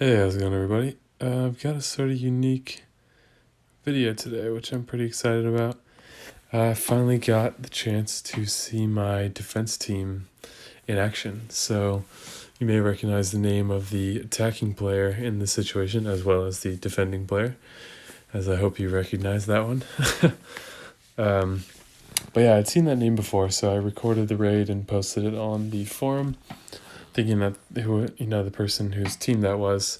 Hey, how's it going, everybody? I've got a sort of unique video today, which I'm pretty excited about. I finally got the chance to see my defense team in action. So, you may recognize the name of the attacking player in this situation, as well as the defending player, as I hope you recognize that one. um, but yeah, I'd seen that name before, so I recorded the raid and posted it on the forum, thinking that the person whose team that was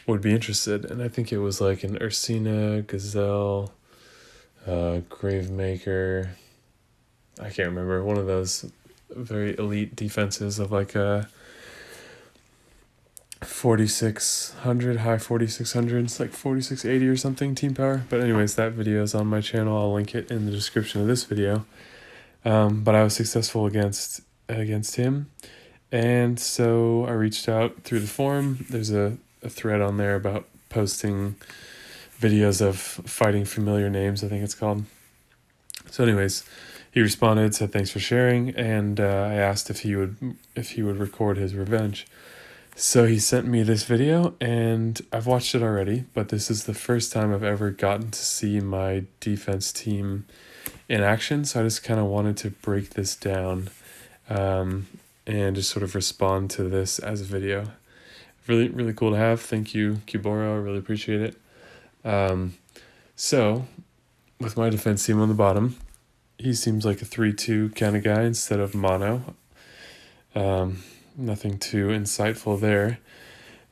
would be interested. And I think it was like an Ursina, Gazelle, Gravemaker. I can't remember, one of those very elite defenses of like a 4600, high 4600s, like 4680 or something team power. But anyways, that video is on my channel. I'll link it in the description of this video. But I was successful against him. And so I reached out through the forum. There's a thread on there about posting videos of fighting familiar names, I think it's called. So anyways, he responded, said thanks for sharing, and I asked if he would record his revenge. So he sent me this video, and I've watched it already, but this is the first time I've ever gotten to see my defense team in action. So I just kind of wanted to break this down and just sort of respond to this as a video. Really, really cool to have. Thank you, Qboro. I really appreciate it. So, with my defense team on the bottom, he seems like a 3-2 kind of guy instead of mono. Nothing too insightful there.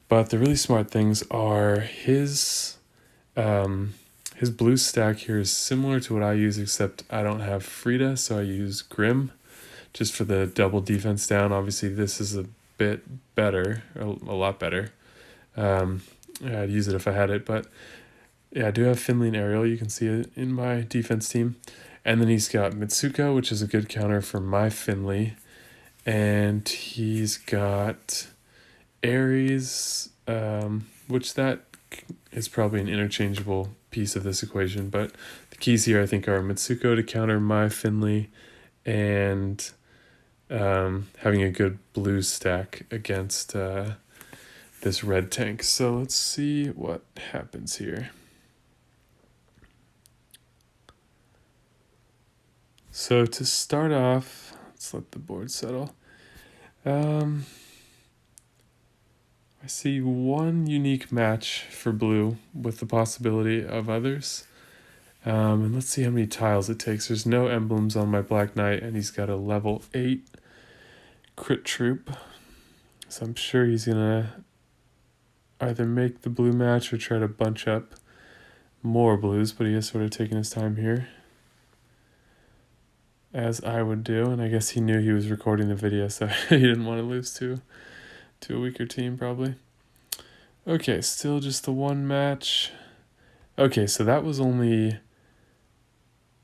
But the really smart things are his blue stack here is similar to what I use, except I don't have Frida, so I use Grim just for the double defense down. Obviously, this is a bit better, a lot better. I'd use it if I had it, but yeah, I do have Finley and Ariel. You can see it in my defense team. And then he's got Mitsuko, which is a good counter for my Finley. And he's got Ares, which that is probably an interchangeable piece of this equation. But the keys here, I think, are Mitsuko to counter my Finley and having a good blue stack against this red tank. So let's see what happens here. So to start off, let's let the board settle. I see one unique match for blue with the possibility of others. And let's see how many tiles it takes. There's no emblems on my Black Knight, and he's got a level 8 crit troop. So I'm sure he's gonna either make the blue match or try to bunch up more blues, but he is sort of taking his time here, as I would do. And I guess he knew he was recording the video, so he didn't want to lose to a weaker team, probably. Okay, still just the one match. Okay, so that was only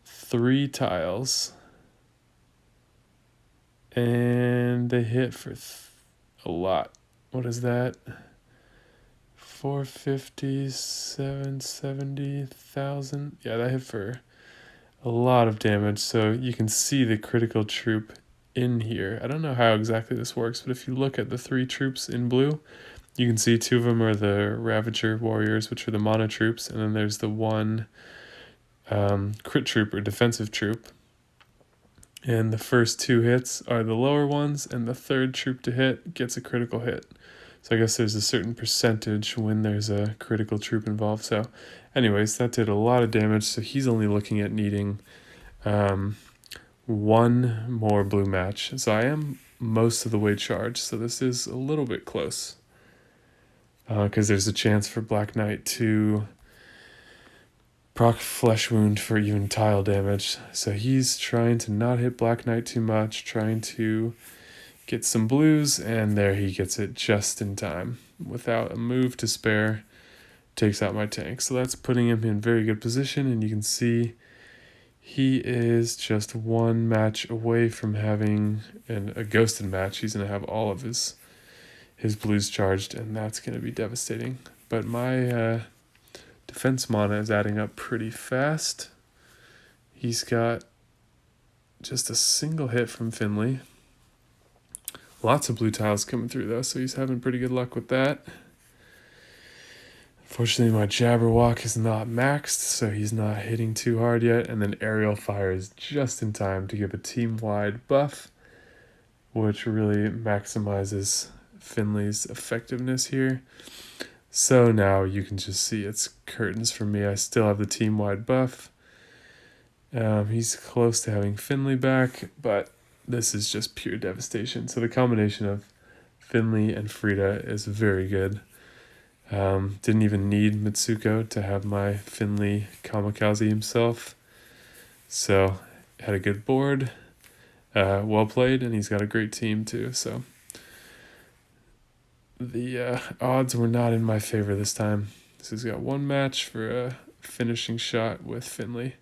3 tiles. And they hit for a lot. What is that? 450, 770,000. Yeah, that hit for a lot of damage. So you can see the critical troop in here. I don't know how exactly this works, but if you look at the 3 troops in blue, you can see 2 of them are the Ravager warriors, which are the mono troops, and then there's the one crit troop or defensive troop. And the first 2 hits are the lower ones, and the third troop to hit gets a critical hit. So I guess there's a certain percentage when there's a critical troop involved. So anyways, that did a lot of damage. So he's only looking at needing one more blue match. So I am most of the way charged. So this is a little bit close. Because there's a chance for Black Knight to proc Flesh Wound for even tile damage. So he's trying to not hit Black Knight too much, trying to get some blues, and there he gets it just in time. Without a move to spare, takes out my tank. So that's putting him in very good position, and you can see he is just one match away from having a ghosted match. He's going to have all of his blues charged, and that's going to be devastating. But my defense mana is adding up pretty fast. He's got just a single hit from Finley. Lots of blue tiles coming through though, so he's having pretty good luck with that. Fortunately, my Jabberwock is not maxed, so he's not hitting too hard yet. And then aerial fires just in time to give a team-wide buff, which really maximizes Finley's effectiveness here. So now you can just see it's curtains for me. I still have the team-wide buff. He's close to having Finley back, but this is just pure devastation. So the combination of Finley and Frida is very good. Didn't even need Mitsuko to have my Finley kamikaze himself. So had a good board, well played, and he's got a great team too. So the odds were not in my favor this time. So he's got one match for a finishing shot with Finley.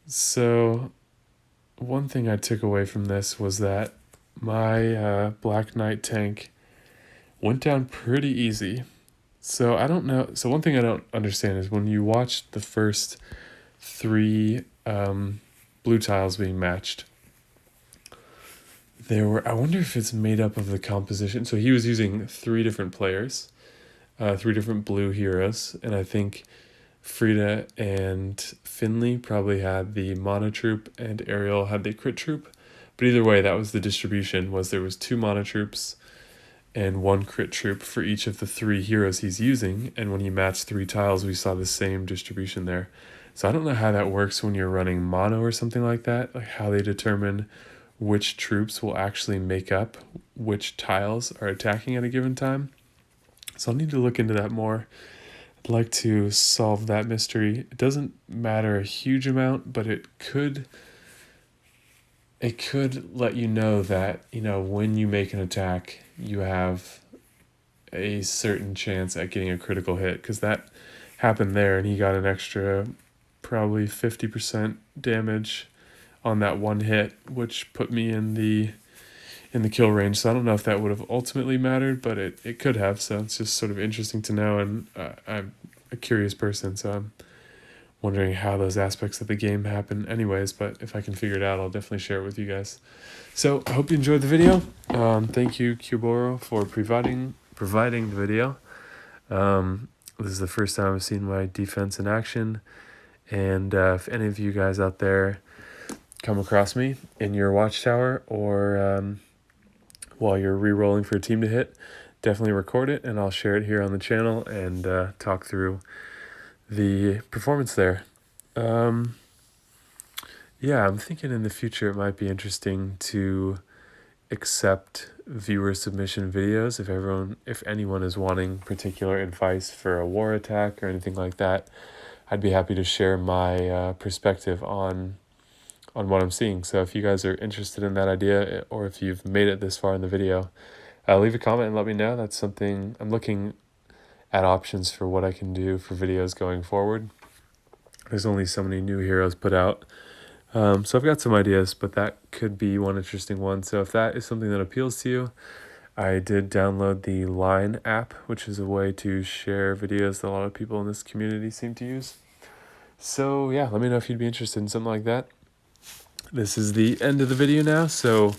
So one thing I took away from this was that my Black Knight tank went down pretty easy. So I don't know. So one thing I don't understand is when you watch the first 3 blue tiles being matched, I wonder if it's made up of the composition. So he was using 3 different players, 3 different blue heroes, and I think Frida and Finley probably had the mono troop and Ariel had the crit troop. But either way, that was the distribution, was there was 2 mono troops and 1 crit troop for each of the 3 heroes he's using. And when he matched 3 tiles, we saw the same distribution there. So I don't know how that works when you're running mono or something like that, like how they determine which troops will actually make up which tiles are attacking at a given time. So I'll need to look into that more. I'd like to solve that mystery. It doesn't matter a huge amount, but it could let you know that, when you make an attack, you have a certain chance at getting a critical hit, because that happened there, and he got an extra probably 50% damage on that one hit, which put me in the kill range. So I don't know if that would have ultimately mattered, but it could have. So it's just sort of interesting to know, and I'm a curious person, so I'm wondering how those aspects of the game happen anyways. But if I can figure it out, I'll definitely share it with you guys. So I hope you enjoyed the video. Thank you, Qboro, for providing the video. This is the first time I've seen my defense in action, and if any of you guys out there come across me in your watchtower or while you're re-rolling for a team to hit, definitely record it, and I'll share it here on the channel and talk through the performance there. Yeah, I'm thinking in the future it might be interesting to accept viewer submission videos if anyone is wanting particular advice for a war attack or anything like that. I'd be happy to share my perspective on what I'm seeing. So if you guys are interested in that idea, or if you've made it this far in the video, leave a comment and let me know. That's something I'm looking at, options for what I can do for videos going forward. There's only so many new heroes put out. So I've got some ideas, but that could be one interesting one. So if that is something that appeals to you, I did download the Line app, which is a way to share videos that a lot of people in this community seem to use. So yeah, let me know if you'd be interested in something like that. This is the end of the video now, so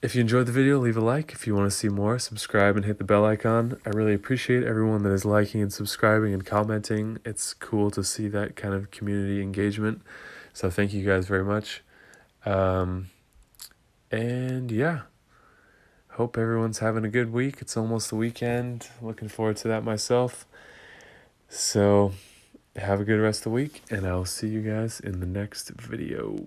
if you enjoyed the video, leave a like. If you want to see more, subscribe and hit the bell icon. I really appreciate everyone that is liking and subscribing and commenting. It's cool to see that kind of community engagement. So thank you guys very much. And yeah, hope everyone's having a good week. It's almost the weekend. Looking forward to that myself. So have a good rest of the week, and I'll see you guys in the next video.